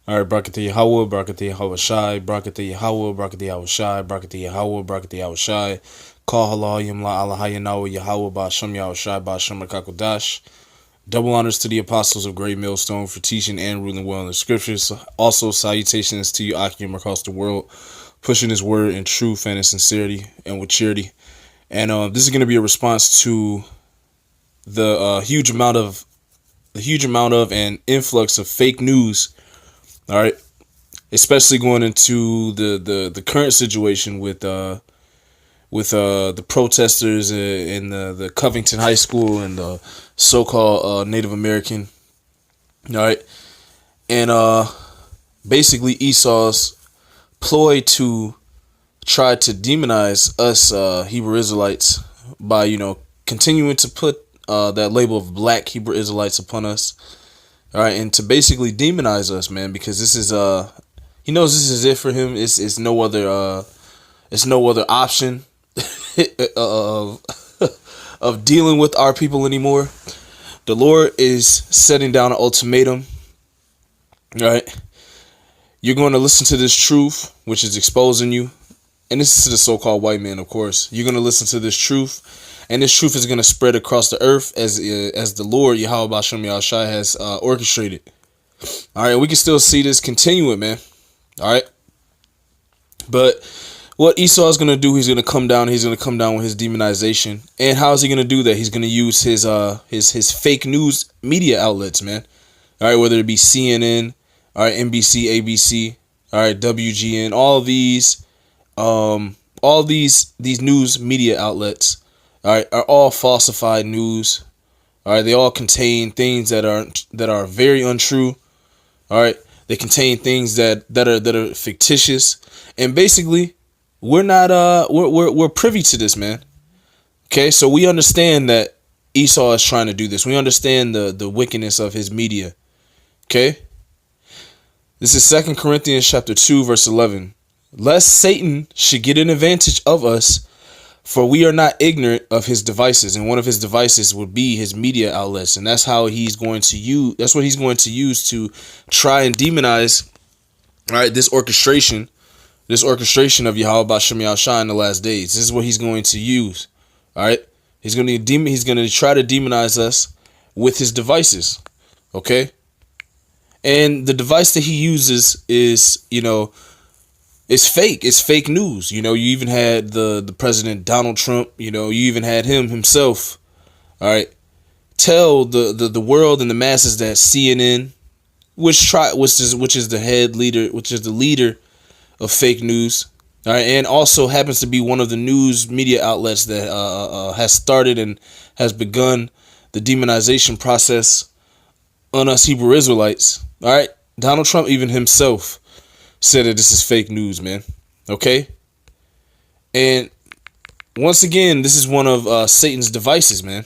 All right, Brakata Yahweh, Brakata Yahweh Shai, Brakata Yahweh, Brakata Yahweh Shai, Brakata Yahweh, Brakata Yahweh Shai, Call Halal Yimla Allah Hayanawa Yahweh Ba'ashem Yahweh Shai Ba'ashem Rakakodash. Double honors to the apostles of Great Millstone for teaching and ruling well in the scriptures. Also, salutations to you, Akim, across the world, pushing his word in truth and in sincerity and with charity. And this is going to be a response to the huge amount of and influx of fake news. All right, especially going into the current situation with the protesters in the Covington High School and the so-called Native American. All right, and basically Esau's ploy to try to demonize us Hebrew Israelites by continuing to put that label of black Hebrew Israelites upon us. All right, and to basically demonize us, man, because this is he knows this is it for him. It's no other option of of dealing with our people anymore. The Lord is setting down an ultimatum. All right, you're going to listen to this truth, which is exposing you, and this is to the so-called white man, of course. You're going to listen to this truth. And this truth is going to spread across the earth as the Lord, Yahweh Ba'ashem Yahweh Shai, has orchestrated. All right, we can still see this continuing, man. All right. But what Esau is going to do, he's going to come down. He's going to come down with his demonization. And how is he going to do that? He's going to use his fake news media outlets, man. All right, whether it be CNN, all right, NBC, ABC, all right, WGN, all these news media outlets. All right, are all falsified news. All right, they all contain things that are very untrue. All right, they contain things that are fictitious, and basically, we're privy to this, man. Okay, so we understand that Esau is trying to do this. We understand the wickedness of his media. Okay, this is 2 Corinthians chapter 2, verse 11. Lest Satan should get an advantage of us. For we are not ignorant of his devices, and one of his devices would be his media outlets, and that's how he's going to use. That's what he's going to use to try and demonize. All right, this orchestration of Yahweh Ba'ashem Yahweh Shai in the last days. This is what he's going to use. All right, he's going to try to demonize us with his devices. Okay, and the device that he uses is it's fake. It's fake news. You even had the President Donald Trump. You even had him himself. All right, tell the world and the masses that CNN, which is the head leader, which is the leader of fake news. All right, and also happens to be one of the news media outlets that has started and has begun the demonization process on us Hebrew Israelites. All right, Donald Trump even himself said that this is fake news, man. Okay? And once again, this is one of Satan's devices, man.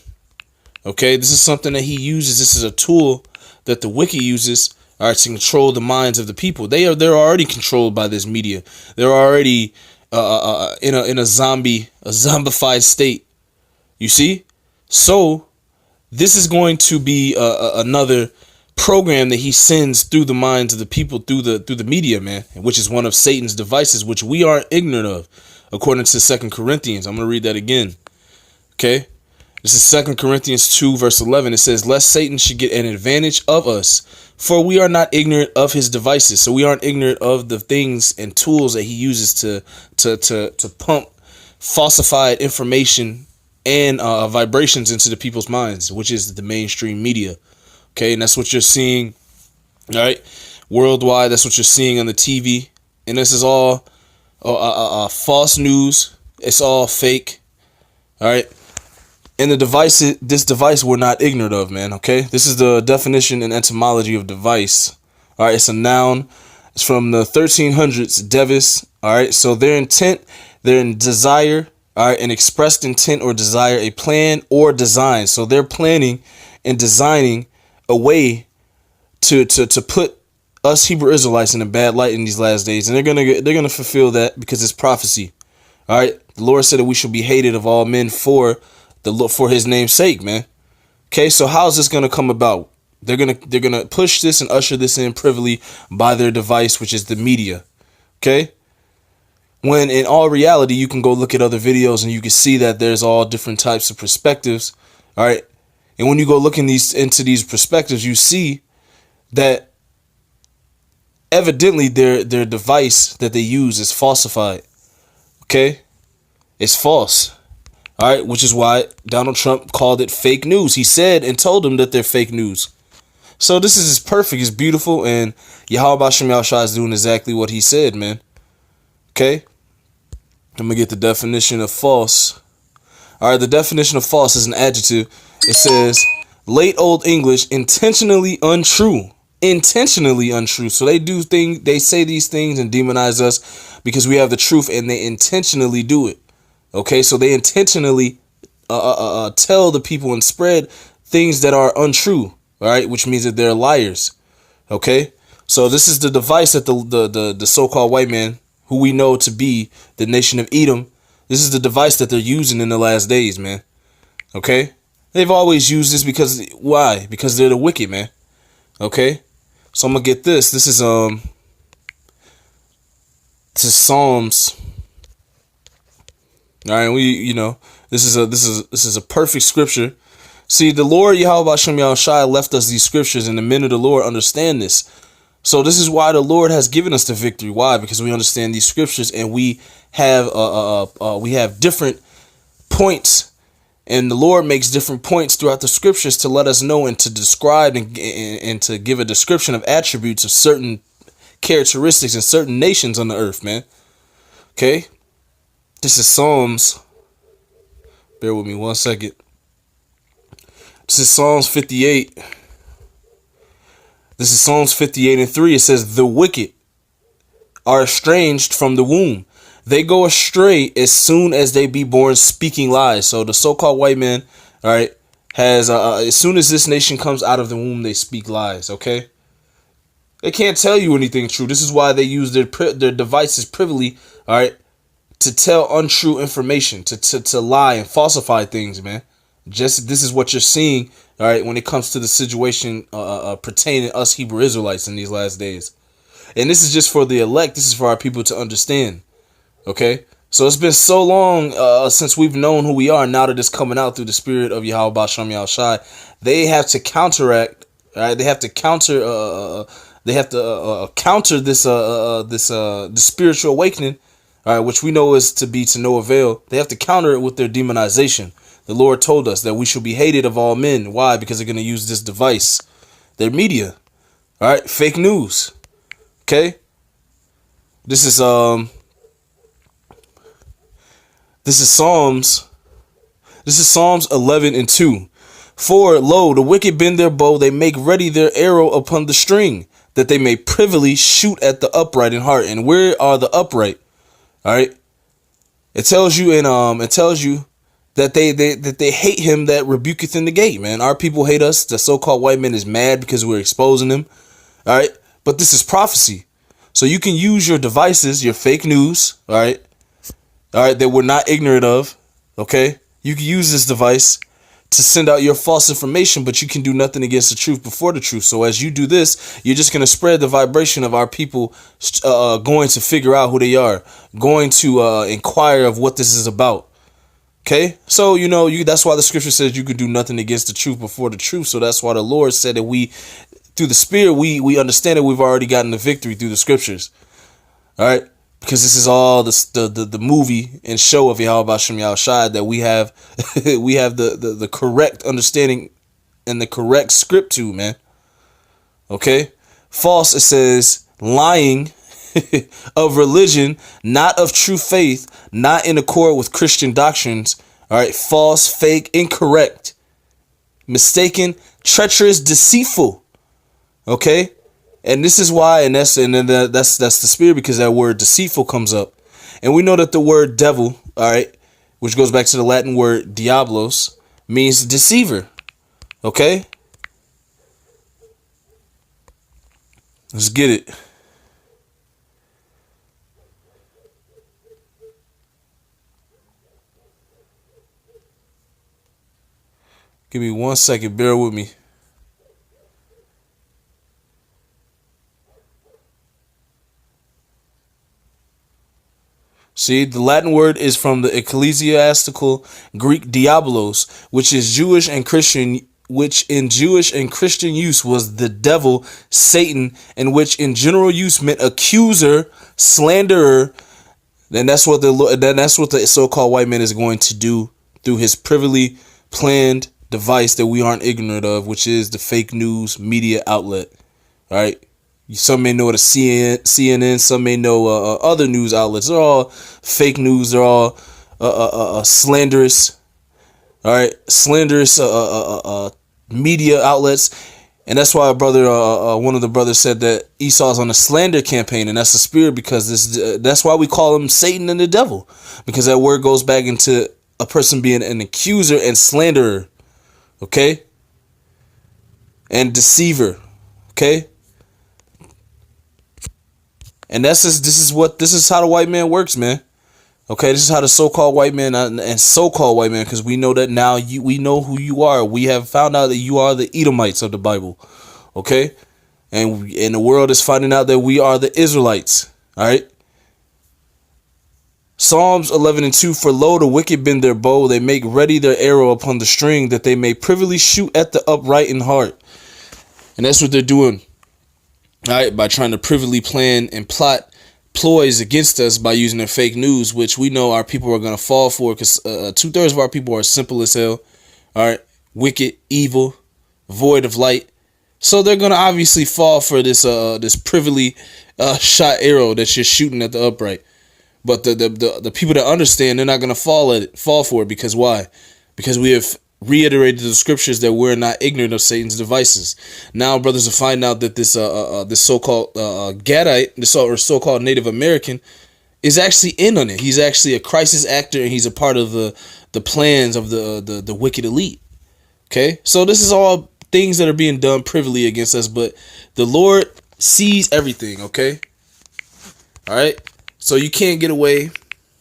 Okay? This is something that he uses. This is a tool that the wicked uses, all right, to control the minds of the people. They're already controlled by this media. They're already in a zombified state. You see? So this is going to be another program that he sends through the minds of the people through the media, man, which is one of Satan's devices, which we aren't ignorant of, according to 2 Corinthians. I'm going to read that again. Okay, this is 2 Corinthians 2, verse 11. It says, lest Satan should get an advantage of us, for we are not ignorant of his devices. So we aren't ignorant of the things and tools that he uses to pump falsified information and vibrations into the people's minds, which is the mainstream media. Okay, and that's what you're seeing, all right, worldwide. That's what you're seeing on the TV, and this is all false news. It's all fake, all right. And this device we're not ignorant of, man. Okay, this is the definition and etymology of device. All right, it's a noun. It's from the 1300s, devis. All right, so their intent, their desire, all right, an expressed intent or desire, a plan or design. So they're planning and designing a way to put us Hebrew Israelites in a bad light in these last days, and they're gonna fulfill that because it's prophecy. All right, the Lord said that we should be hated of all men for his name's sake, man. Okay, so how is this gonna come about? They're gonna push this and usher this in privily by their device, which is the media. Okay? When in all reality, you can go look at other videos and you can see that there's all different types of perspectives. All right. And when you go look into these perspectives, you see that evidently their device that they use is falsified. Okay? It's false. All right, which is why Donald Trump called it fake news. He said and told them that they're fake news. So this is perfect. It's beautiful, and Yahweh Shem Yahushua is doing exactly what he said, man. Okay? I'm gonna get the definition of false. All right, the definition of false is an adjective. It says late Old English, intentionally untrue. Intentionally untrue. So they say these things and demonize us because we have the truth, and they intentionally do it. Okay, so they intentionally tell the people and spread things that are untrue. All right, which means that they're liars. Okay, so this is the device that the so-called white man, who we know to be the nation of Edom, this is the device that they're using in the last days, man. Okay, they've always used this because why? Because they're the wicked, man. Okay, so I'm gonna get this. This is Psalms. All right, this is a perfect scripture. See, the Lord Yahweh Shem Yahushua left us these scriptures, and the men of the Lord understand this. So this is why the Lord has given us the victory. Why? Because we understand these scriptures, and we have different points, and the Lord makes different points throughout the scriptures to let us know and to describe and to give a description of attributes of certain characteristics in certain nations on the earth, man. Okay, this is Psalms. Bear with me 1 second. This is Psalms 58. This is Psalms 58:3. It says, the wicked are estranged from the womb. They go astray as soon as they be born, speaking lies. So the so-called white man, all right, has as soon as this nation comes out of the womb, they speak lies. Okay, they can't tell you anything true. This is why they use their devices privily, all right, to tell untrue information, to lie and falsify things, man. Just this is what you're seeing, all right, when it comes to the situation pertaining to us Hebrew Israelites in these last days. And this is just for the elect. This is for our people to understand. Okay, so it's been so long since we've known who we are. Now that it's coming out through the spirit of Yahweh Shem Yahushua, they have to counteract. All right, they have to counter. They have to counter this the spiritual awakening, all right, which we know is to be to no avail. They have to counter it with their demonization. The Lord told us that we shall be hated of all men. Why? Because they're going to use this device, their media. All right, fake news. Okay, this is Psalms. This is Psalms 11:2. For lo, the wicked bend their bow; they make ready their arrow upon the string, that they may privily shoot at the upright in heart. And where are the upright? All right, it tells you that they hate him that rebuketh in the gate, man. Our people hate us. The so-called white man is mad because we're exposing them. All right. But this is prophecy. So you can use your devices, your fake news, all right, that we're not ignorant of, okay? You can use this device to send out your false information, but you can do nothing against the truth before the truth. So as you do this, you're just going to spread the vibration of our people going to figure out who they are, going to inquire of what this is about. Okay, so that's why the scripture says you can do nothing against the truth before the truth. So that's why the Lord said that we, through the Spirit, we understand that we've already gotten the victory through the scriptures. All right, because this is all the movie and show of Yahweh Shem Yahushua that we have we have the correct understanding and the correct script to, man. Okay, false, it says lying of religion, not of true faith, not in accord with Christian doctrines. All right, false, fake, incorrect, mistaken, treacherous, deceitful. Okay, and this is why, and that's the spirit, because that word deceitful comes up, and we know that the word devil, all right, which goes back to the Latin word diablos, means deceiver. Okay, let's get it. Give me 1 second. Bear with me. See, the Latin word is from the ecclesiastical Greek diabolos, which is Jewish and Christian, which in Jewish and Christian use was the devil, Satan, and which in general use meant accuser, slanderer. Then that's what the so-called white man is going to do through his privily planned device that we aren't ignorant of, which is the fake news media outlet. All right. Some may know it as CNN. Some may know other news outlets. They're all fake news. They're all slanderous. All right, slanderous media outlets, and that's why one of the brothers said that Esau's on a slander campaign, and that's the spirit, because that's why we call him Satan and the devil, because that word goes back into a person being an accuser and slanderer, okay, and deceiver, okay. And this is how the white man works, man. Okay, this is how the so-called white man and so-called white man, because we know that now we know who you are. We have found out that you are the Edomites of the Bible. Okay, and the world is finding out that we are the Israelites. All right. Psalms 11:2. For lo, the wicked bend their bow; they make ready their arrow upon the string, that they may privily shoot at the upright in heart. And that's what they're doing. All right, by trying to privily plan and plot ploys against us by using their fake news, which we know our people are going to fall for, because 2/3 of our people are simple as hell. All right, wicked, evil, void of light. So they're going to obviously fall for this privily shot arrow that you're shooting at the upright. But the people that understand, they're not going to fall for it, because why? Because we have reiterated the scriptures that we're not ignorant of Satan's devices. Now brothers will find out that this so-called Gadite, this so-called Native American, is actually in on it. He's actually a crisis actor, and he's a part of the plans of the wicked elite. Okay, so this is all things that are being done privily against us, but the Lord sees everything. Okay, all right, so you can't get away.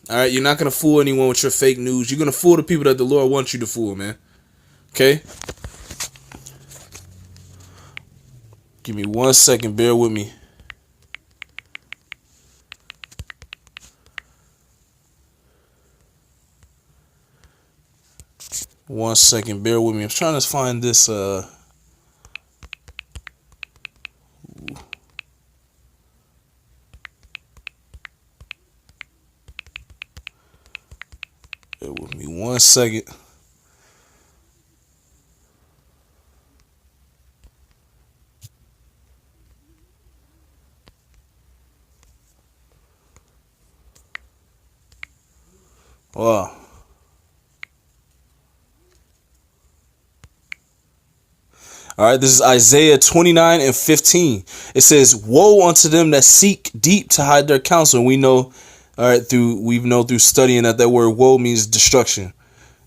All right, you're not gonna fool anyone with your fake news. You're gonna fool the people that the Lord wants you to fool, man. Okay, give me 1 second. Bear with me. One second. Bear with me. I'm trying to find this. Bear with me 1 second. Wow. All right, this is Isaiah 29:15. It says, "Woe unto them that seek deep to hide their counsel." And we know, all right, through studying that word "woe" means destruction.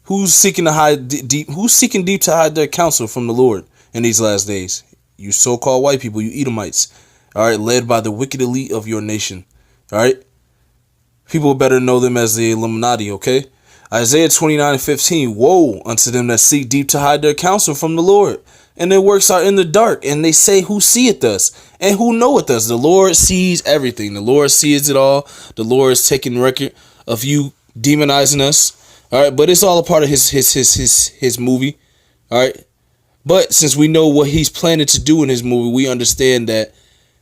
Who's seeking to hide deep? Who's seeking deep to hide their counsel from the Lord in these last days? You so-called white people, you Edomites. All right, led by the wicked elite of your nation. All right. People better know them as the Illuminati, okay? Isaiah 29:15. Woe unto them that seek deep to hide their counsel from the Lord, and their works are in the dark, and they say, who seeth us, and who knoweth us? The Lord sees everything. The Lord sees it all. The Lord is taking record of you demonizing us. All right, but it's all a part of his movie. All right. But since we know what he's planning to do in his movie, we understand that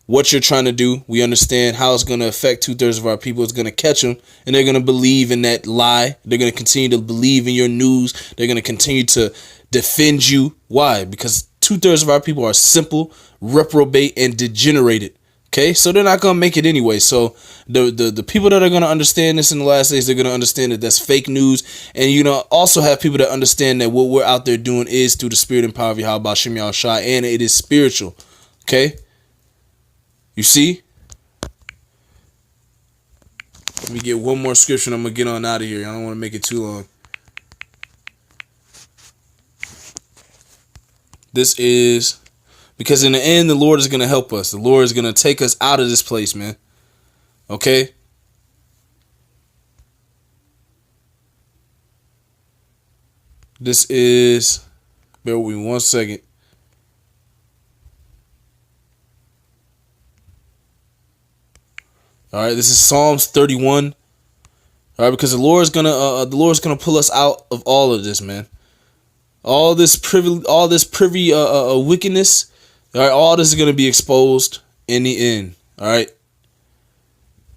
what you're trying to do, we understand how it's going to affect 2/3 of our people. It's going to catch them, and they're going to believe in that lie. They're going to continue to believe in your news. They're going to continue to defend you. Why? Because 2/3 of our people are simple, reprobate, and degenerated. Okay, so they're not going to make it anyway. So the people that are going to understand this in the last days, they're going to understand that that's fake news. And you know, also have people that understand that what we're out there doing is through the spirit and power of Yahweh Shem Yahushua, and it is spiritual. Okay, you see? Let me get one more scripture and I'm going to get on out of here. I don't want to make it too long. This is because in the end, the Lord is going to help us. The Lord is going to take us out of this place, man. Okay? This is, bear with me 1 second. All right, this is Psalms 31. All right, because the Lord's gonna pull us out of all of this, man. All this privy wickedness. All right, all this is gonna be exposed in the end. All right.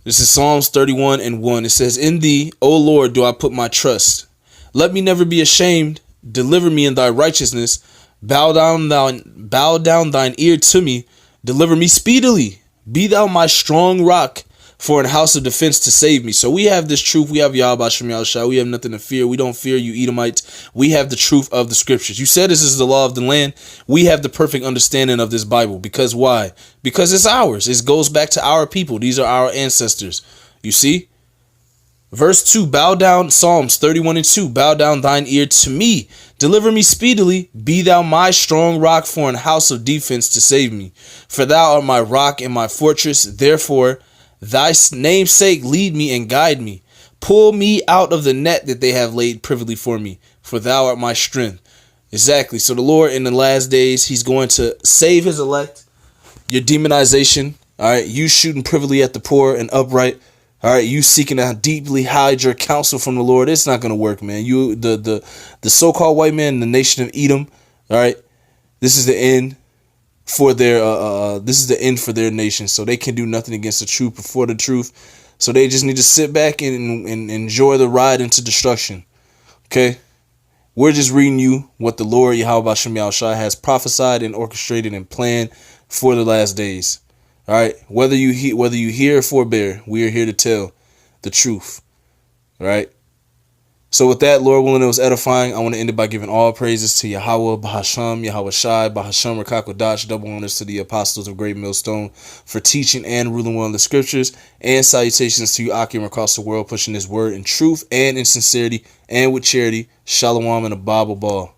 This is Psalms 31:1. It says, "In thee, O Lord, do I put my trust. Let me never be ashamed. Deliver me in thy righteousness. Bow down thine ear to me. Deliver me speedily. Be thou my strong rock, for an house of defense to save me." So we have this truth. We have Yahweh Shem Yahushua. We have nothing to fear. We don't fear you Edomites. We have the truth of the scriptures. You said this is the law of the land. We have the perfect understanding of this Bible. Because why? Because it's ours. It goes back to our people. These are our ancestors. You see? Verse 2, bow down, Psalms 31:2, bow down thine ear to me. Deliver me speedily. Be thou my strong rock, for an house of defense to save me. For thou art my rock and my fortress. Therefore, thy name's sake lead me and guide me. Pull me out of the net that they have laid privily for me. For thou art my strength. Exactly. So the Lord in the last days, he's going to save his elect. Your demonization. All right. You shooting privily at the poor and upright. All right, you seeking to deeply hide your counsel from the Lord. It's not going to work, man. You, the so-called white man in the nation of Edom. All right, this is the end for their this is the end for their nation. So they can do nothing against the truth before the truth. So they just need to sit back and enjoy the ride into destruction. Okay, we're just reading you what the Lord Yahweh Shem Yahushua has prophesied and orchestrated and planned for the last days. All right, whether you hear or forbear, we are here to tell the truth. All right. So with that, Lord willing, it was edifying. I want to end it by giving all praises to Yahweh, Bahasham, Yahweh Shai, Bahasham, Rakakwadash, double honors to the apostles of Great Millstone for teaching and ruling well in the scriptures, and salutations to you, Akim, across the world, pushing this word in truth and in sincerity and with charity. Shalom and a Bible ball.